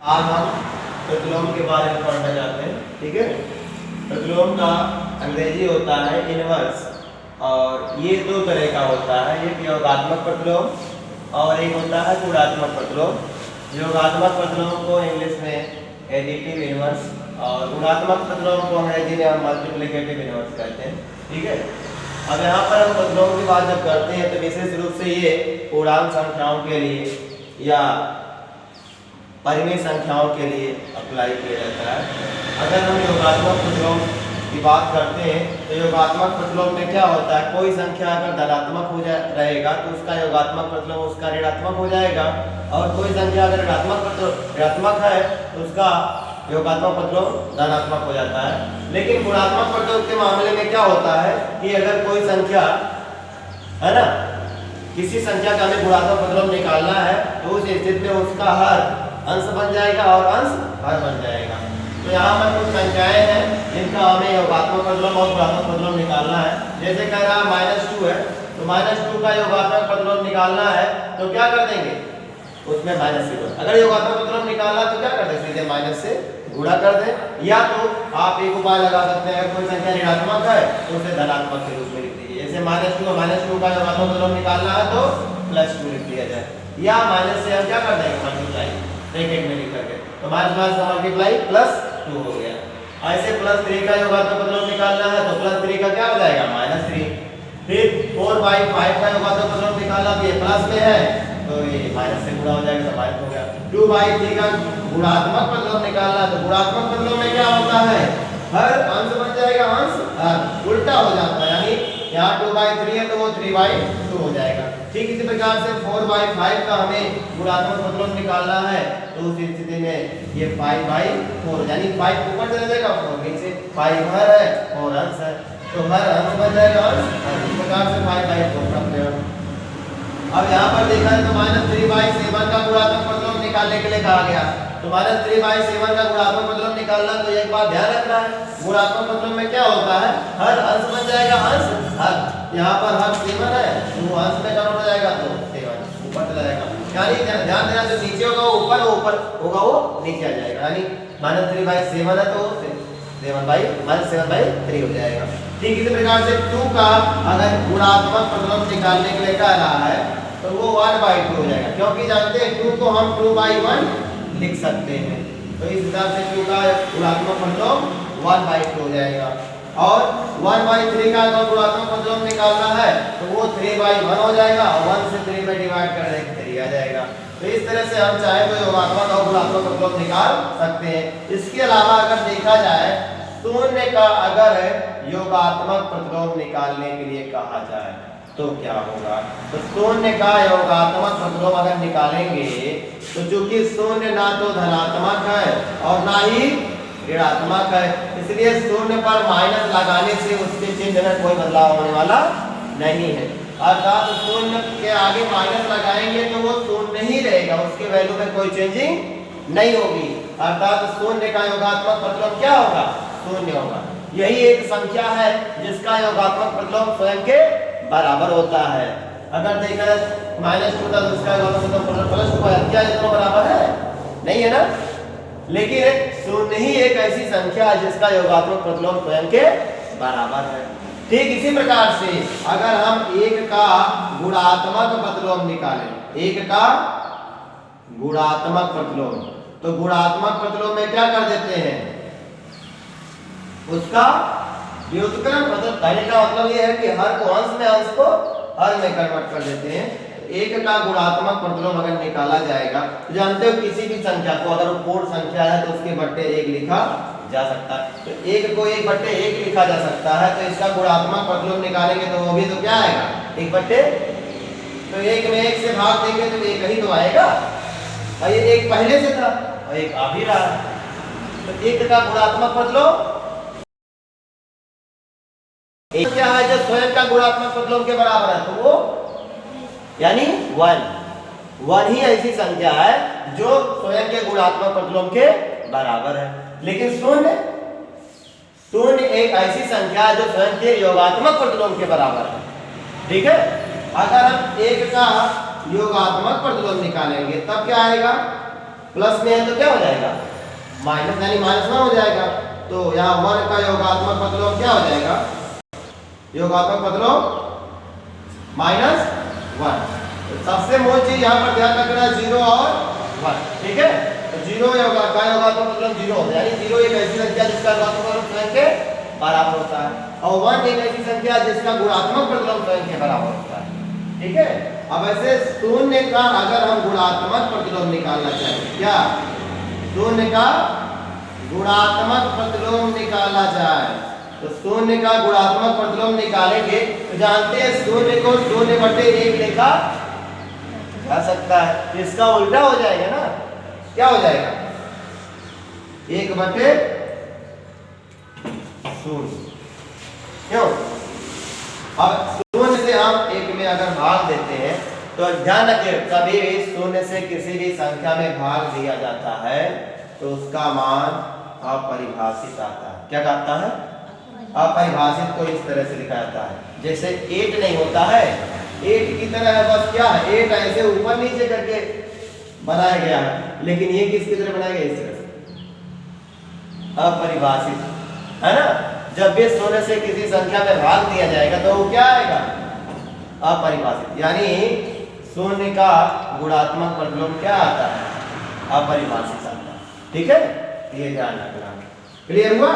आज हम प्रतिलोम के बारे में पढ़ना चाहते हैं। ठीक है, प्रतिलोम का अंग्रेजी होता है इनवर्स, और ये दो तरह का होता है, एक योगात्मक प्रतिलोम और एक होता है गुणात्मक प्रतिलोम। योगात्मक प्रतिलोम को इंग्लिश में एडिटिव इनवर्स और गुणात्मक प्रतिलोम को अंग्रेजी में हम मल्टीप्लिकेटिव इनवर्स कहते हैं। ठीक है, अब यहाँ पर हम प्रतिलोम की बात जब करते हैं तो विशेष रूप से ये पूर्णांक संख्याओं के लिए या परिमेय संख्याओं के लिए अप्लाई किया जाता है। अगर हम योगात्मक प्रतिलोम की बात करते हैं तो योगात्मक प्रतिलोम में क्या होता है, कोई संख्या अगर धनात्मक हो रहेगा तो उसका योगात्मक प्रतिलोम उसका ऋणात्मक हो जाएगा, और कोई संख्या अगर ऋणात्मक है तो उसका योगात्मक प्रतिलोम धनात्मक हो जाता है। लेकिन गुणात्मक प्रतिलोम के मामले में क्या होता है कि अगर कोई संख्या है ना, किसी संख्या का हमें गुणात्मक प्रतिलोम निकालना है तो उस स्थिति में उसका हर अंश बन जाएगा और अंश हर बन जाएगा। तो यहाँ पर कुछ संख्याएं हैं जिनका हमें योगात्मक प्रतिलोम और गुणात्मक प्रतिलोम निकालना है। जैसे कह रहा -2 है तो -2 का योगात्मक प्रतिलोम निकालना है तो क्या कर देंगे, उसमें माइनस से गुणा। अगर योगात्मक प्रतिलोम निकालना तो क्या कर दें, सीधे माइनस से गुणा कर दें। या तो आप एक उपाय लगा सकते हैं, अगर कोई संख्या ऋणात्मक है तो उसे धनात्मक के रूप में लिख दीजिए। जैसे -2 का योगात्मक प्रतिलोम निकालना है तो +2 लिख दिया जाए, या माइनस से हम क्या कर देंगे, मल्टीप्लाई ब्रैकेट में लिख करके, तो -+ का मल्टीप्लाई +2 हो गया। ऐसे +3 का योगात्मक प्रतिलोम निकालना है तो +3 का क्या हो जाएगा, -3। फिर 4/5 का योगात्मक प्रतिलोम निकालना भी प्लस में है तो ये माइनस से गुणा हो जाएगा, तो माइनस हो गया। 2/3 का गुणात्मक प्रतिलोम निकालना तो गुणात्मक प्रतिलोम में क्या होता है, हर अंश बन जाएगा, अंश उल्टा हो जाता है, यानी यहाँ 2/3 है तो वो 3/2 हो जाएगा। ठीक इसी प्रकार से 4/5 का हमें गुणात्मक प्रतिलोम निकालना है तो उस स्थिति में ये 5/4, यानी 5 ऊपर चला जाएगा, 4 नीचे, 5 हर है और अंश है तो हर अंश बन जाएगा अंश, इस प्रकार से 5/4 प्राप्त होगा। अब यहाँ पर देखा है तो -3/7 का गुणात्मक प्रतिलोम निकालने के लिए कहा गया, तो -3/7 का गुणात्मक प्रतिलोम निकालना तो एक बात ध्यान रखना है, गुणात्मक प्रतिलोम में क्या होता है, हर अंश बन जाएगा, अंश हर, यहाँ पर हर 7 है तो वो अंश में कन्वर्ट हो जाएगा तो 7 ऊपर चला जाएगा, यानी ध्यान देना जो नीचे होगा वो ऊपर होगा वो नीचे आ जाएगा, यानी -3/7 है तो 7/3 हो जाएगा। ठीक इसी प्रकार से 2 का अगर गुणात्मक प्रतिलोम निकालने के लिए कह रहा है तो वो 1/2 हो जाएगा, क्योंकि जानते हैं 2 को हम 2/1 लिख सकते हैं, तो इस हिसाब से 2 का गुणात्मक प्रतिलोम 1/2 हो जाएगा। और 1/3 का अगर गुणात्मक प्रतिलोम निकालना है तो वो 3/1 हो जाएगा, और 1 से 3 में डिवाइड कर देंगे 3 आ जाएगा। तो इस तरह से हम चाहे तो योगात्मक और गुणात्मक प्रतिलोम निकाल सकते हैं। इसके अलावा अगर देखा जाए शून्य का अगर योगात्मक प्रतिलोम निकालने के लिए कहा जाए तो क्या होगा, तो शून्य का योगात्मक प्रतिलोम अगर निकालेंगे तो चूंकि शून्य ना तो धनात्मक है और ना ही ऋणात्मक है, इसलिए शून्य पर माइनस लगाने से उसके चिन्ह में कोई बदलाव होने वाला नहीं है। अर्थात शून्य के आगे माइनस लगाएंगे तो वो शून्य ही रहेगा, उसके वैल्यू में कोई चेंजिंग नहीं होगी। अर्थात शून्य का योगात्मक प्रतिलोम क्या होगा, शून्य होगा। यही एक संख्या है जिसका योगात्मक प्रतिलोम स्वयं के बराबर होता है। अगर देखा जाए -2 था तो उसका योगात्मक प्रतिलोम +2 है, क्या ये दोनों बराबर है, नहीं है ना। लेकिन शून्य ही एक ऐसी संख्या है जिसका योगात्मक प्रतिलोम स्वयं के बराबर है। ठीक इसी प्रकार से अगर हम 1 का गुणात्मक प्रतिलोम निकालें, 1 का गुणात्मक प्रतिलोम, तो गुणात्मक प्रतिलोम में क्या कर देते हैं, उसका व्युत्क्रम, मतलब कहने का मतलब ये है कि हर को अंश में, अंश को हर में कन्वर्ट कर देते हैं। 1 का गुणात्मक प्रतिलोम अगर निकाला जाएगा तो जानते हो किसी भी संख्या को अगर वो पूर्ण संख्या है तो उसके बट्टे 1 लिखा जा सकता है, तो 1 को 1/1 लिखा जा सकता है, तो इसका गुणात्मक प्रतिलोम निकालेंगे तो वो भी तो क्या आएगा, 1/, तो 1 में 1 से भाग देंगे तो 1 ही तो आएगा, और ये 1 पहले से था और 1 आ भी रहा है, तो 1 का गुणात्मक प्रतिलोम एक क्या है जो स्वयं का गुणात्मक प्रतिलोम के बराबर है, तो वो यानी 1 ही ऐसी संख्या है जो स्वयं के गुणात्मक प्रतिलोम के बराबर है। लेकिन शून्य एक ऐसी संख्या है जो स्वयं के योगात्मक प्रतिलोम के बराबर है। ठीक है, अगर हम 1 का योगात्मक प्रतिलोम निकालेंगे तब क्या आएगा, प्लस में है तो क्या हो जाएगा माइनस, यानी -1 हो जाएगा। तो यहाँ 1 का योगात्मक प्रतिलोम क्या हो जाएगा, योगात्मक प्रतिलोम -1। तो सबसे मूल चीज यहाँ पर ध्यान रखना है 0 और 1, ठीक है। तो 0 का योगात्मक प्रतिलोम 0 होता है, यानी 0 एक ऐसी संख्या जिसका योगात्मक प्रतिलोम स्वयं के बराबर होता है, और 1 एक ऐसी संख्या जिसका गुणात्मक प्रतिलोम स्वयं के बराबर होता है, ठीक है। अब ऐसे शून्य का अगर हम गुणात्मक प्रतिलोम निकालना चाहें, क्या शून्य का गुणात्मक प्रतिलोम निकाला जाए, तो शून्य का गुणात्मक प्रतिलोम निकालेंगे तो जानते हैं शून्य को 0/1 लिखा जा सकता है, इसका उल्टा हो जाएगा ना, क्या हो जाएगा 1/0। क्यों, अब शून्य से हम 1 में अगर भाग देते हैं तो ध्यान रखिए कभी भी शून्य से किसी भी संख्या में भाग दिया जाता है तो उसका मान अपरिभाषित आता है। क्या कहता है, अपरिभाषित को इस तरह से लिखा जाता है, जैसे 8 नहीं होता है, 8 की तरह है, बस क्या है 8 ऐसे ऊपर नीचे करके बनाया गया है, लेकिन ये किसकी तरह बनाया गया, इस तरह से अपरिभाषित है ना। जब भी शून्य से किसी संख्या में भाग दिया जाएगा तो वो क्या आएगा, अपरिभाषित, यानी शून्य का गुणात्मक प्रतिलोम क्या आता है, अपरिभाषित आता है, ठीक है। ये ध्यान रखना, क्लियर हुआ।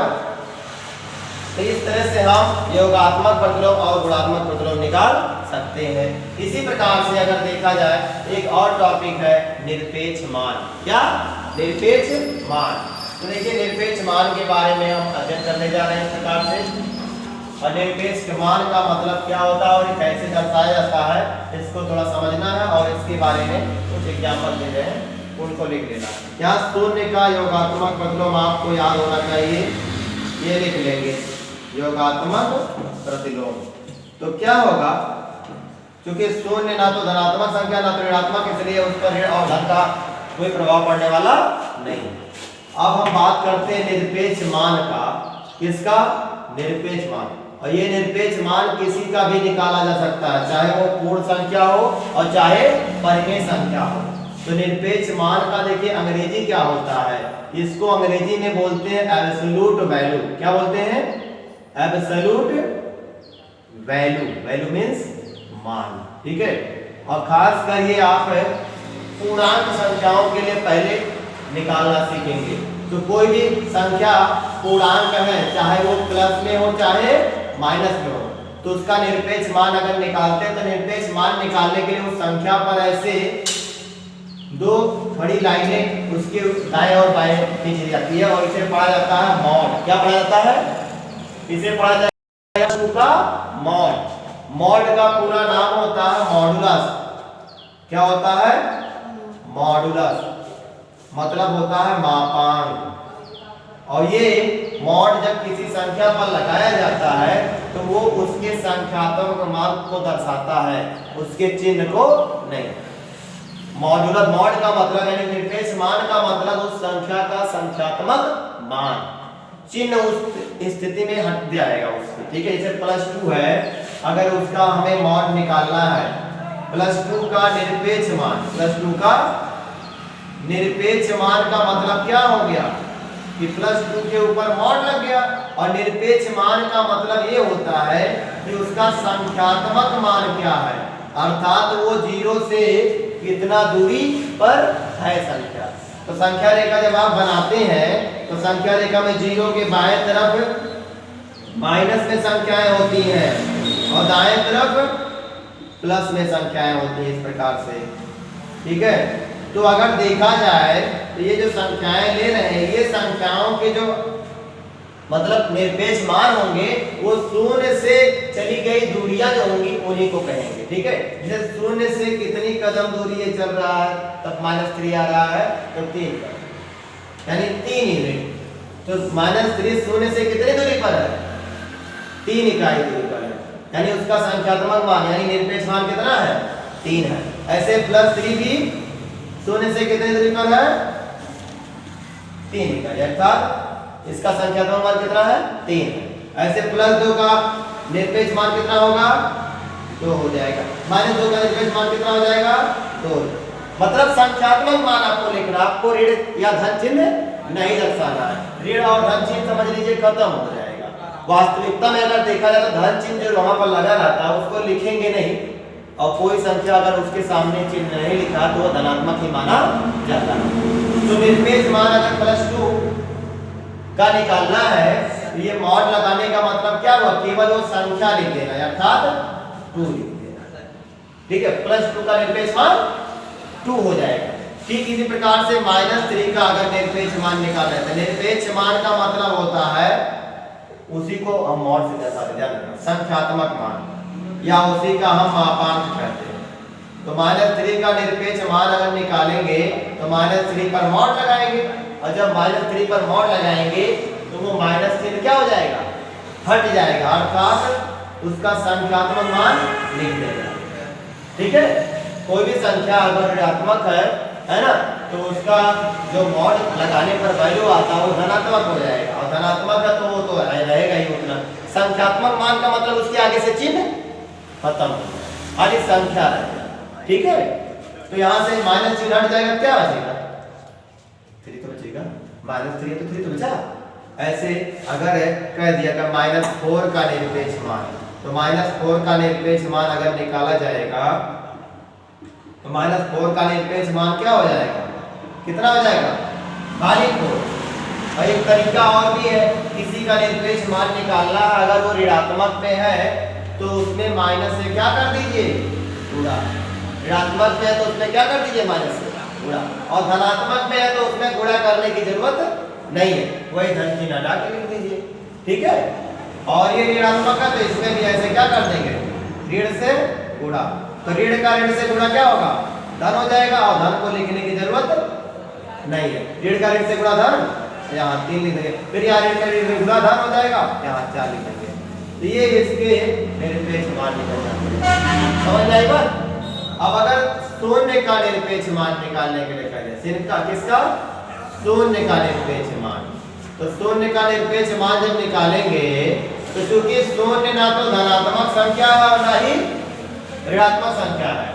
तो इस तरह से हम योगात्मक प्रतिलोम और गुणात्मक प्रतिलोम निकाल सकते हैं। इसी प्रकार से अगर देखा जाए एक और टॉपिक है निरपेक्ष मान। क्या, निरपेक्ष मान। तो देखिए निरपेक्ष मान के बारे में हम अध्ययन करने जा रहे हैं इस प्रकार से, और निरपेक्ष मान का मतलब क्या होता है और कैसे दर्शाया जाता है इसको थोड़ा समझना है, और इसके बारे में कुछ एग्जाम्पल दे रहे हैं उनको लिख लेना। यहाँ शून्य का योगात्मक प्रतिलोम आपको याद होना चाहिए, ये लिख लेंगे योगात्मक प्रतिलोम। तो क्या होगा, क्योंकि शून्य ना तो धनात्मक संख्या ना तो ऋणात्मक, इसलिए उस पर ऋण और धन का कोई प्रभाव पड़ने वाला नहीं। अब हम बात करते हैं निरपेक्ष मान का, किसका, निरपेक्ष मान। और ये निरपेक्ष मान किसी का भी निकाला जा सकता है, चाहे वो पूर्ण संख्या हो और चाहे परिमेय संख्या हो। तो निरपेक्ष मान का देखिए अंग्रेजी क्या होता है, इसको अंग्रेजी में बोलते हैं एब्सोल्यूट वैल्यू। क्या बोलते हैं, एब्सोल्यूट वैल्यू। वैल्यू मींस मान, ठीक है। और खास कर ये आप पूर्णांक संख्याओं के लिए पहले निकालना सीखेंगे। तो कोई भी संख्या पूर्णांक है, चाहे वो प्लस में हो चाहे माइनस में हो, तो उसका निरपेक्ष मान अगर निकालते हैं तो निरपेक्ष मान निकालने के लिए उस संख्या पर ऐसे दो खड़ी लाइनें उसके दाएं और बाएं खींची जाती है, और इसे पढ़ा जाता है मॉड। क्या पढ़ा जाता है, इसे पढ़ा जाता है का मॉड। मॉड का पूरा नाम होता है मॉडुलस। क्या होता है, मॉडुलस, मतलब होता है मापांक। और ये मॉड जब किसी संख्या पर लगाया जाता है तो वो उसके संख्यात्मक मान को दर्शाता है, उसके चिन्ह को नहीं। मॉडुलस, मॉड का मतलब यानी निरपेक्ष मान का मतलब उस संख्या का संख्यात्मक मान, चिन्ह उस स्थिति में हट जाएगा उससे, ठीक है। जैसे +2 है, अगर उसका हमें मॉड निकालना है, +2 का निरपेक्ष मान, +2 का निरपेक्ष मान का मतलब क्या हो गया कि +2 के ऊपर मॉड लग गया। और निरपेक्ष मान का मतलब ये होता है कि उसका संख्यात्मक मान क्या है, अर्थात वो 0 से कितना दूरी पर है संख्या। तो संख्या रेखा जब आप बनाते हैं तो संख्या रेखा में 0 के बाएं तरफ माइनस में संख्याएं होती हैं और दाएं तरफ प्लस में संख्याएं होती हैं, इस प्रकार से, ठीक है। तो अगर देखा जाए तो ये जो संख्याएं ले रहे हैं, ये संख्याओं के जो मतलब निरपेक्ष मान होंगे वो शून्य से चली गई दूरियां जो होंगी उन्हीं को कहेंगे, ठीक है। जैसे शून्य से कितनी कदम दूरी ये चल रहा है, तब -3 आ रहा है, तो 3 यानी 3 यूनिट। तो -3 शून्य से कितनी दूरी पर है, 3 इकाई दूरी पर है, यानी उसका संख्यात्मक मान यानी निरपेक्ष मान कितना है, 3 है। ऐसे +3 भी शून्य से कितनी दूरी पर है, 3 इकाई, अर्थात इसका संख्यात्मक मान कितना है, 3 है। ऐसे +2 का निरपेक्ष मान कितना होगा, 2 हो जाएगा। -2 का निरपेक्ष मान कितना हो जाएगा, 2। मतलब संख्यात्मक मान आपको लिखना, आपको ऋण या धन चिन्ह नहीं दर्शाना है। ऋण और धन चिन्ह समझ लीजिए खत्म हो जाएगा। वास्तविकता में अगर देखा जाए तो धन चिन्ह जो वहां पर लगा रहता है उसको लिखेंगे नहीं, और कोई संख्या अगर उसके सामने चिन्ह नहीं लिखा तो वो धनात्मक ही माना जाता है। तो निरपेक्ष मान अगर +2 का निकालना है तो ये मॉड लगाने का मतलब क्या हुआ, केवल वो संख्या लिख देना, अर्थात 2 लिख देना। ठीक है, +2 का निरपेक्ष मान 2 हो जाएगा। ठीक इसी प्रकार से -3 का अगर निरपेक्ष मान निकालना है, निरपेक्ष मान का मतलब होता है उसी को हम मॉड से दर्शा देते हैं, संख्यात्मक मान, या उसी का हम मापांक कहते हैं। तो -3 का निरपेक्ष मान अगर निकालेंगे तो -3 पर मॉड लगाएंगे, और जब -3 पर मॉड लगाएंगे तो वो माइनस चिन्ह क्या हो जाएगा, हट जाएगा, अर्थात उसका संख्यात्मक मान लिख देगा। ठीक है, कोई भी संख्या अगर ऋणात्मक है ना, तो उसका जो मॉड लगाने पर वैल्यू आता है वो धनात्मक हो जाएगा, और धनात्मक है तो वो तो रहेगा ही उतना। संख्यात्मक मान का मतलब उसके आगे से चिन्ह खत्म हो जाएगा, खाली संख्या रहेगा। ठीक है, तो यहाँ से माइनस चिन्ह हट जाएगा, क्या बचेगा, 3 तो बचेगा, -3 है तो 3 तो बचा। ऐसे अगर कह दिया कि -4 का निरपेक्ष मान, तो -4 का निरपेक्ष मान अगर निकाला जाएगा तो -4 का निरपेक्ष मान क्या हो जाएगा, कितना हो जाएगा, खाली 4। और एक तरीका और भी है, किसी का निरपेक्ष मान निकालना, अगर वो ऋणात्मक में है तो उसमें माइनस से क्या कर दीजिए, गुणा। ऋणात्मक में है तो उसमें क्या कर दीजिए, माइनस से गुणा, और धनात्मक में है तो उसमें गुणा करने की जरूरत नहीं है, वही धन चिन्ह हटा के लिख दीजिए। ठीक है, और ये ऋणात्मक है तो इसमें भी ऐसे क्या कर देंगे, ऋण से गुणा, तो ऋण का ऋण से गुणा क्या होगा, धन हो जाएगा, और धन को लिखने की जरूरत नहीं है। ऋण का ऋण से गुणा धन, यहाँ 3 लिख देंगे, फिर यहाँ ऋण का ऋण गुणा धन हो जाएगा, यहाँ 4 लिख देंगे। तो ये इसके निरपेक्ष मान निकल जाते हैं, समझ में आई बात। अब अगर शून्य का निरपेक्ष मान निकालने के लिए कहें, सिर्फ किसका, शून्य का निरपेक्ष मान, तो शून्य का निरपेक्ष मान जब निकालेंगे तो चूंकि शून्य ना तो धनात्मक संख्या है और ना ही ऋणात्मक संख्या है,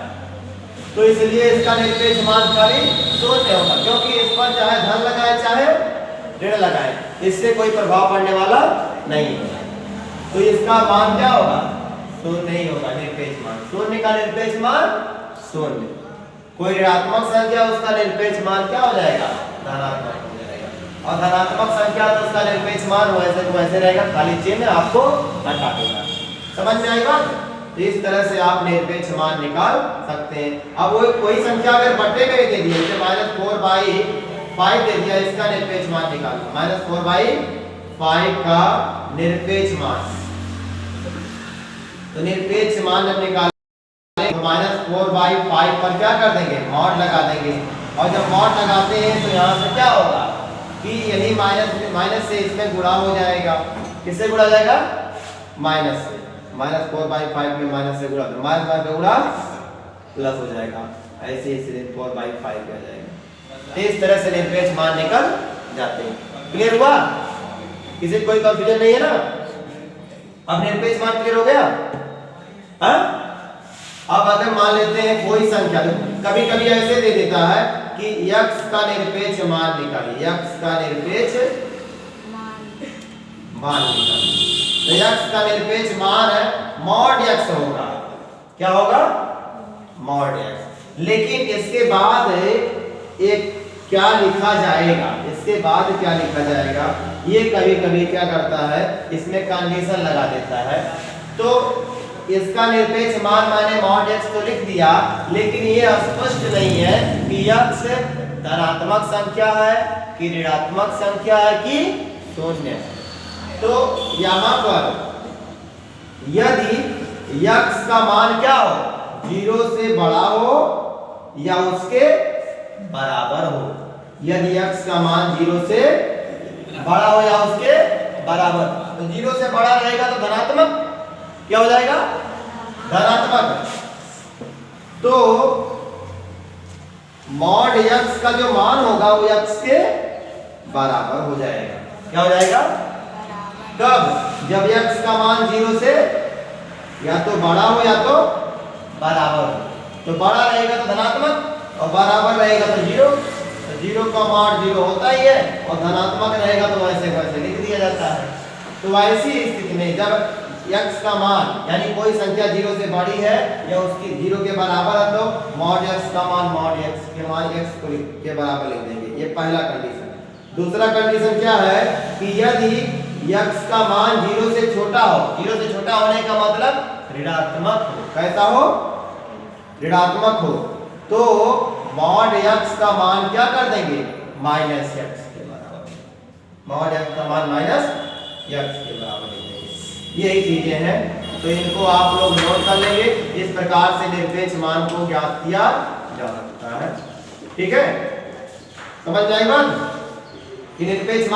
तो इसलिए इसका निरपेक्ष मान खाली शून्य होगा, क्योंकि इस पर चाहे धन लगाए चाहे ऋण लगाए, इससे कोई प्रभाव पड़ने वाला नहीं है। तो इसका मान क्या होगा, शून्य ही होगा निरपेक्ष मान। शून्य का निरपेक्ष मान शून्य, कोई ऋणात्मक संख्या उसका निरपेक्ष मान क्या हो जाएगा, धनात्मक हो जाएगा, और धनात्मक संख्या तो उसका निरपेक्ष मान वैसे रहेगा, खाली चिन्ह आपको हटा देगा। समझ में आई बात। तो इस तरह से आप निरपेक्ष मान निकाल सकते हैं। अब वो कोई संख्या अगर बट्टे में दे दी, जैसे -4/5 दे दिया, इसका निरपेक्ष मान निकालना, -4/5 का निरपेक्ष मान, तो निरपेक्ष मान जब निकाल तो -4/5 पर क्या कर देंगे, मॉड लगा देंगे, और जब मॉड लगाते हैं तो यहाँ से क्या होगा कि यही माइनस से इसमें गुणा हो जाएगा। किससे गुणा जाएगा, माइनस से, -4/5 में माइनस से गुणा, तो -5 पे गुणा प्लस हो जाएगा, ऐसे ही 4/5 आ जाएगा। इस तरह से निरपेक्ष मान निकल जाते हैं। क्लियर हुआ, किसी कोई कंफ्यूजन नहीं है ना। अब निरपेक्ष मान क्लियर हो गया। हाँ, अब अगर मान लेते हैं कोई संख्या, कभी कभी ऐसे दे देता है कि x का निरपेक्ष मान निकालिए, x का निरपेक्ष मान निकालिए, तो x का निरपेक्ष मान है मॉड x होगा, क्या होगा, मॉड x। लेकिन इसके बाद एक क्या लिखा जाएगा, इसके बाद क्या लिखा जाएगा, ये कभी कभी क्या करता है, इसमें कंडीशन लगा देता है। तो इसका निरपेक्ष मान माने मॉड x तो लिख दिया, लेकिन ये स्पष्ट नहीं है कि x धनात्मक संख्या है कि ऋणात्मक संख्या है कि शून्य है। तो यहाँ पर यदि x का मान क्या हो, 0 से बड़ा हो या उसके बराबर हो, यदि x का मान 0 से बड़ा हो या उसके बराबर, तो 0 से बड़ा रहेगा तो धनात्मक क्या हो जाएगा, धनात्मक। तो मॉड x का जो मान होगा वो x के बराबर हो जाएगा। क्या हो जाएगा, कब, जब x का मान 0 से या तो बड़ा हो या तो बराबर हो। तो बड़ा रहेगा तो धनात्मक और बराबर रहेगा तो 0, तो 0 का मान 0 होता ही है, और धनात्मक रहेगा तो वैसे वैसे लिख दिया जाता है। तो ऐसी स्थिति में जब x का मान यानी कोई संख्या 0 से बड़ी है या उसकी 0 के बराबर है तो मॉड x का मान मॉड x के मान x को के बराबर लिख देंगे। ये पहला कंडीशन है। दूसरा कंडीशन क्या है कि यदि x का मान 0 से छोटा हो, 0 से छोटा होने का मतलब ऋणात्मक हो, कैसा हो, ऋणात्मक हो, तो मॉड x का मान क्या कर देंगे माइनस x के बराबर, मॉड x का मान माइनस x के बराबर लिख देंगे। यही चीजें हैं, तो इनको आप लोग नोट कर लेंगे। इस प्रकार से निरपेक्ष मान को ज्ञात किया जा सकता है। ठीक है, समझ जाएगा कि निरपेक्ष